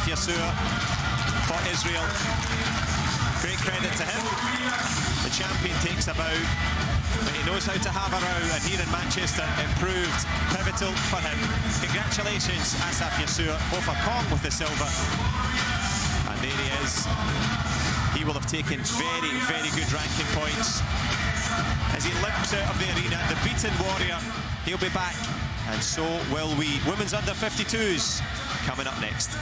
Yassir for Israel. Great credit to him. The champion takes a bow, but he knows how to have a row, and here in Manchester it proved pivotal for him. Congratulations, Asaf Yassir, both a Kong with the silver, and there he is. He will have taken very, very good ranking points. As he limps out of the arena, the beaten warrior, he'll be back, and so will we. Women's under 52s coming up next.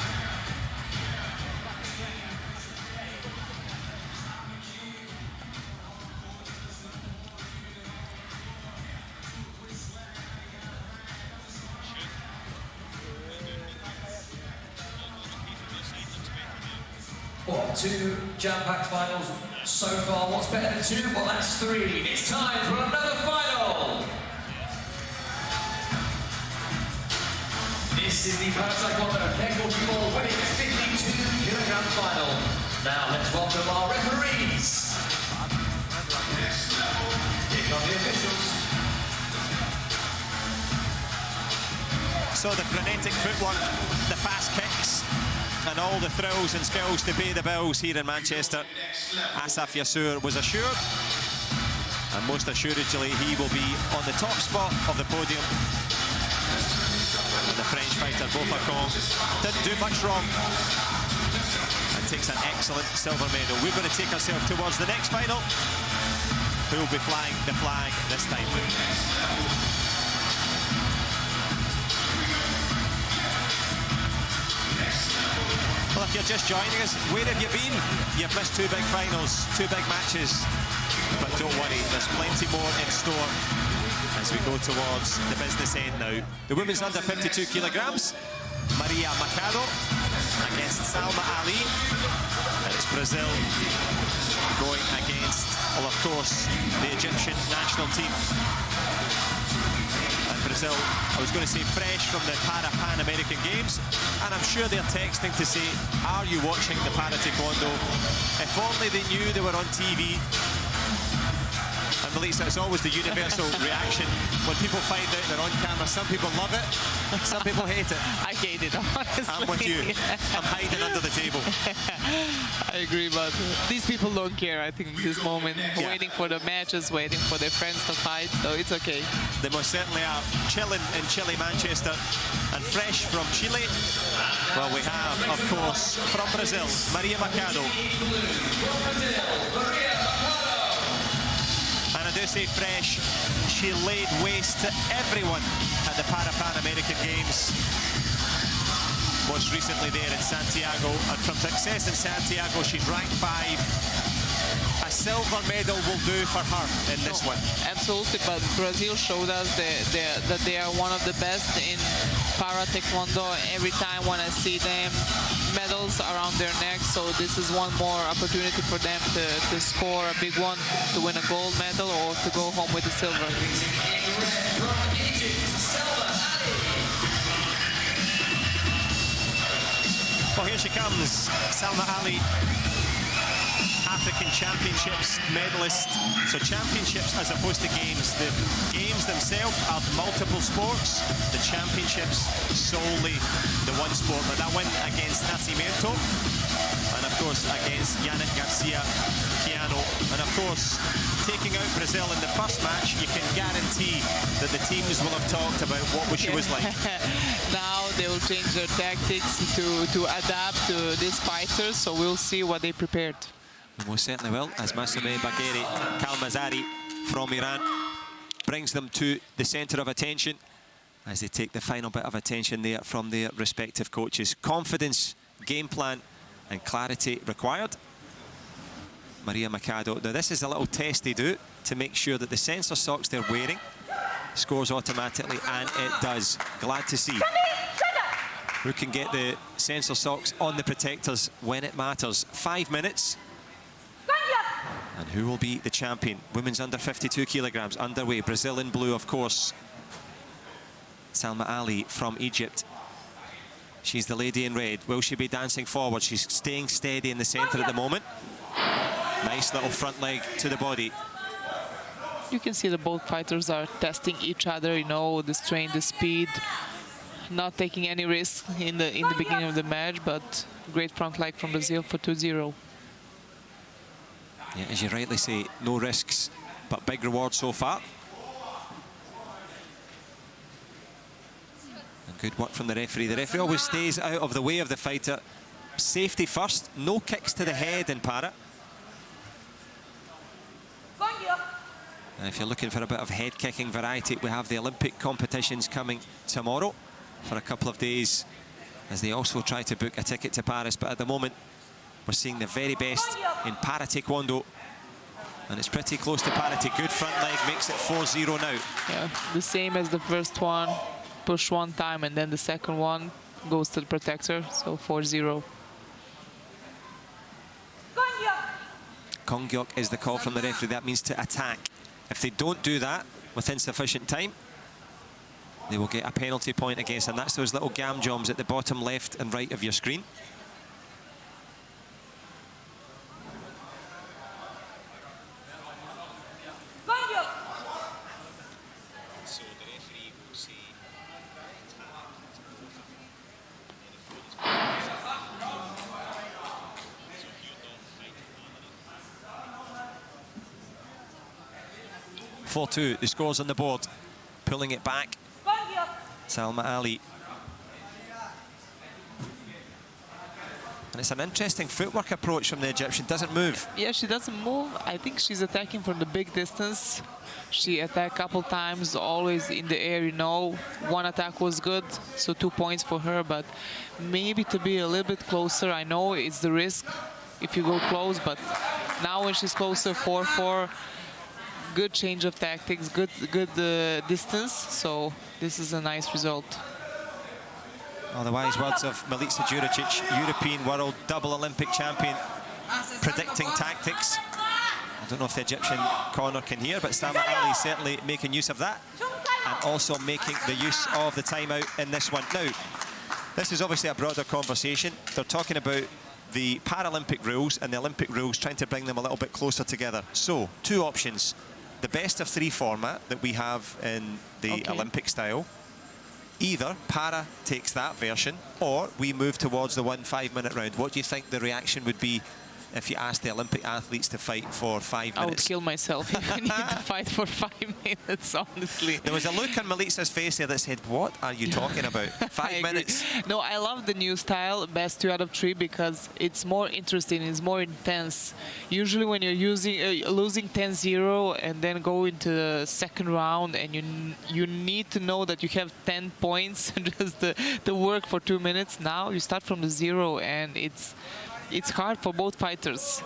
What, 2 jam-packed finals so far? What's better than 2? Well, that's 3. It's time for another final! This is the Taekwondo negligible women's 52kg final. Now let's welcome our referees. Kick on the officials. So the frenetic footwork, the fast kicks, and all the thrills and skills to pay the bills here in Manchester. Asaf Yassir was assured, and most assuredly he will be on the top spot of the podium. And the French fighter, Bofa Kong, didn't do much wrong and takes an excellent silver medal. We're going to take ourselves towards the next final. Who will be flying the flag this time? Well, if you're just joining us, where have you been? You've missed 2 big finals, 2 big matches. But don't worry, there's plenty more in store as we go towards the business end now. The women's under 52 kilograms, Maria Machado against Salma Ali. And it's Brazil going against, well, of course, the Egyptian national team. Brazil, I was going to say fresh from the Pan American Games, and I'm sure they're texting to say, are you watching the Para Taekwondo? If only they knew they were on TV. And Melissa, it's always the universal reaction when people find out they're on camera. Some people love it, some people hate it. I hate it, honestly. I'm with you. I'm hiding under the table. I agree, but these people don't care, I think, this moment. Yeah. Waiting for the matches, waiting for their friends to fight, so it's okay. They most certainly are. Chilling in chilly Manchester, and fresh from Chile, well, we have, of course, from Brazil, Maria Machado. And I do say fresh, she laid waste to everyone at the Pan American Games. Most recently there in Santiago, and from success in Santiago, she's ranked 5. A silver medal will do for her in this one. Absolutely, but Brazil showed us that they are one of the best in Para Taekwondo. Every time when I see them, medals around their neck, so this is one more opportunity for them to score a big one, to win a gold medal or to go home with the silver. Well, here she comes, Salma Ali, African Championships medalist. So championships as opposed to games. The games themselves are multiple sports. The championships solely the one sport. But that win against Nascimento, and of course against Yannick Garcia Piano, and of course taking out Brazil in the first match, you can guarantee that the teams will have talked about what she was like. Now they will change their tactics to adapt to these fighters, so we'll see what they prepared. Most certainly will, as Masumeh Bagheri Kalmazari from Iran brings them to the centre of attention as they take the final bit of attention there from their respective coaches. Confidence, game plan and clarity required. Maria Machado, now this is a little test they do to make sure that the sensor socks they're wearing scores automatically, and it does. Glad to see who can get the sensor socks on the protectors when it matters. 5 minutes. And who will be the champion? Women's under 52 kilograms underway. Brazil in blue, of course. Salma Ali from Egypt. She's the lady in red. Will she be dancing forward? She's staying steady in the center at the moment. Nice little front leg to the body. You can see that both fighters are testing each other, you know, the strength, the speed. not taking any risks in the beginning of the match, but great front leg from Brazil for 2-0. Yeah, as you rightly say, no risks, but big reward so far. And good work from the referee. The referee always stays out of the way of the fighter. Safety first, no kicks to the head in para. And if you're looking for a bit of head kicking variety, we have the Olympic competitions coming tomorrow for a couple of days, as they also try to book a ticket to Paris. But at the moment, we're seeing the very best in para Taekwondo, and it's pretty close to parity. Good front leg makes it 4-0 now. Yeah, the same as the first one. Push one time, and then the second one goes to the protector, so 4-0. Kongyok is the call from the referee. That means to attack. If they don't do that within sufficient time, they will get a penalty point against, and that's those little gam joms at the bottom left and right of your screen. So the referee will say 4-2, the scores on the board. Pulling it back, Salma Ali. And it's an interesting footwork approach from the Egyptian, doesn't move. Yeah, she doesn't move. I think she's attacking from the big distance. She attacked a couple times, always in the air, you know. One attack was good, so 2 points for her, but maybe to be a little bit closer. I know it's the risk if you go close, but now when she's closer, 4-4, good change of tactics, good distance, so this is a nice result. Well, the wise words of Milica Juricic, European world double Olympic champion, predicting tactics. I don't know if the Egyptian corner can hear, but Salma Ali certainly making use of that, and also making the use of the timeout in this one. Now, this is obviously a broader conversation. They're talking about the Paralympic rules and the Olympic rules, trying to bring them a little bit closer together. So, two options. The best of three format that we have in the Olympic style. Either para takes that version, or we move towards the 1 5-minute round. What do you think the reaction would be if you asked the Olympic athletes to fight for 5 minutes? I would kill myself if I need to fight for 5 minutes, honestly. There was a look on Milica's face there that said, what are you talking about? 5 minutes? No, I love the new style, best 2 out of 3, because it's more interesting, it's more intense. Usually when you're losing 10-0 and then go into the second round, and you need to know that you have 10 points just to work for 2 minutes. Now you start from the 0, and it's hard for both fighters.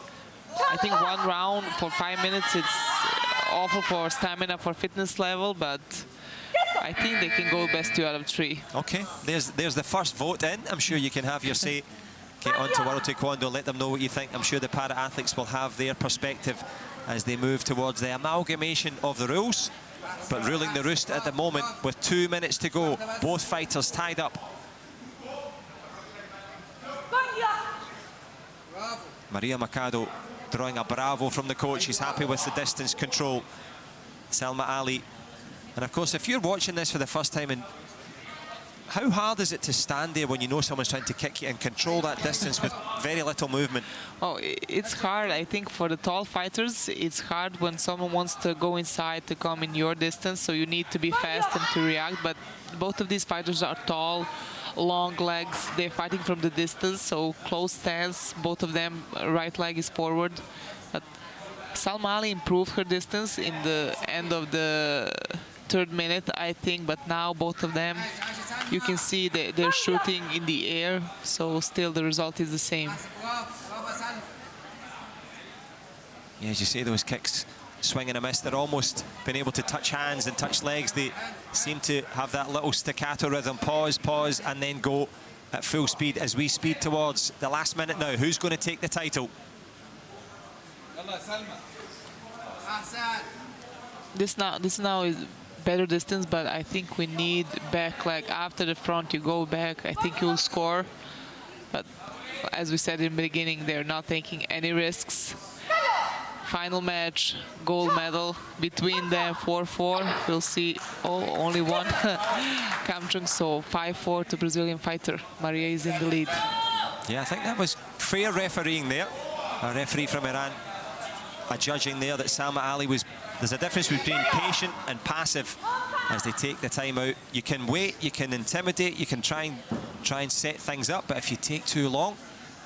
I think 1 round for 5 minutes, it's awful for stamina, for fitness level, but I think they can go best 2 out of 3. Okay, there's the first vote in. I'm sure you can have your say. Get on to World Taekwondo, let them know what you think. I'm sure the para-athletes will have their perspective as they move towards the amalgamation of the rules. But ruling the roost at the moment with 2 minutes to go. Both fighters tied up. Maria Machado drawing a bravo from the coach. He's happy with the distance control. Salma Ali. And of course, if you're watching this for the first time, and how hard is it to stand there when you know someone's trying to kick you and control that distance with very little movement? Oh, it's hard. I think for the tall fighters, it's hard when someone wants to go inside to come in your distance, so you need to be fast and to react. But both of these fighters are tall, long legs. They're fighting from the distance, so close stance. Both of them, right leg is forward. But Salma Ali improved her distance in the end of the 3rd minute, I think. But now both of them, you can see that they're shooting in the air, so still the result is the same. Yeah, as you say, those kicks swing and a miss. They're almost been able to touch hands and touch legs. They seem to have that little staccato rhythm. Pause, pause, and then go at full speed as we speed towards the last minute now. Who's going to take the title? This now is better distance, but I think we need back leg. After the front, you go back. I think you'll score. But as we said in the beginning, they're not taking any risks. Final match, gold medal between them, 4-4. We'll see. Oh, only one Kamchung, so 5-4 to Brazilian fighter. Maria is in the lead. Yeah, I think that was fair refereeing there. A referee from Iran judging there that Salma Ali was... There's a difference between patient and passive as they take the time out. You can wait, you can intimidate, you can try and set things up, but if you take too long,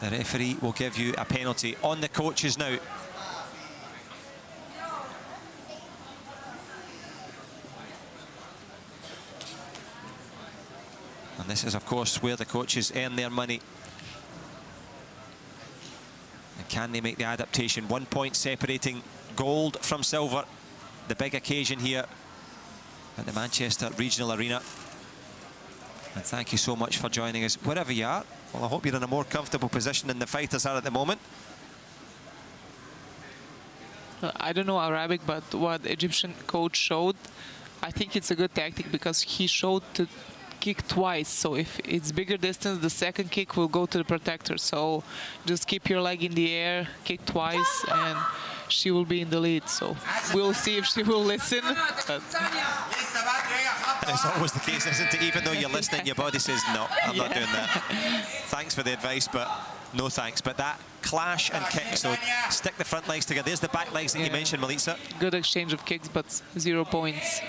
the referee will give you a penalty. On the coaches now. And this is, of course, where the coaches earn their money. And can they make the adaptation? 1 point separating gold from silver. The big occasion here at the Manchester Regional Arena. And thank you so much for joining us, wherever you are. Well, I hope you're in a more comfortable position than the fighters are at the moment. I don't know Arabic, but what Egyptian coach showed, I think it's a good tactic because he showed to kick twice. So if it's bigger distance, the second kick will go to the protector. So just keep your leg in the air, kick twice, and she will be in the lead. So we'll see if she will listen. But it's always the case, isn't it? Even though you're listening, your body says, no, I'm not doing that. Thanks for the advice, but no thanks. But that clash and kick, so stick the front legs together. There's the back legs that you mentioned, Melitza. Good exchange of kicks, but 0 points.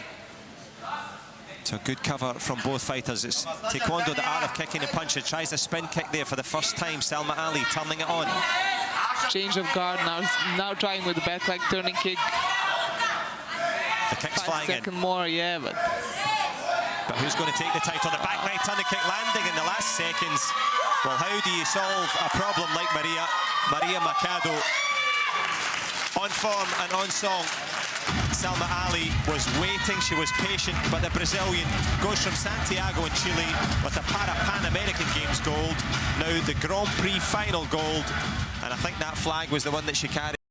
So good cover from both fighters. It's Taekwondo, the art of kicking and punching. Tries a spin kick there for the first time. Salma Ali turning it on. Change of guard, now trying with the back leg turning kick. The kick's flying in. 5 seconds more, yeah, but who's going to take the title? The back leg turning kick landing in the last seconds. Well, how do you solve a problem like Maria MACHADO? On form and on song. Salma Ali was waiting, she was patient, but the Brazilian goes from Santiago in Chile with a Pan American Games gold, now the Grand Prix final gold, and I think that flag was the one that she carried.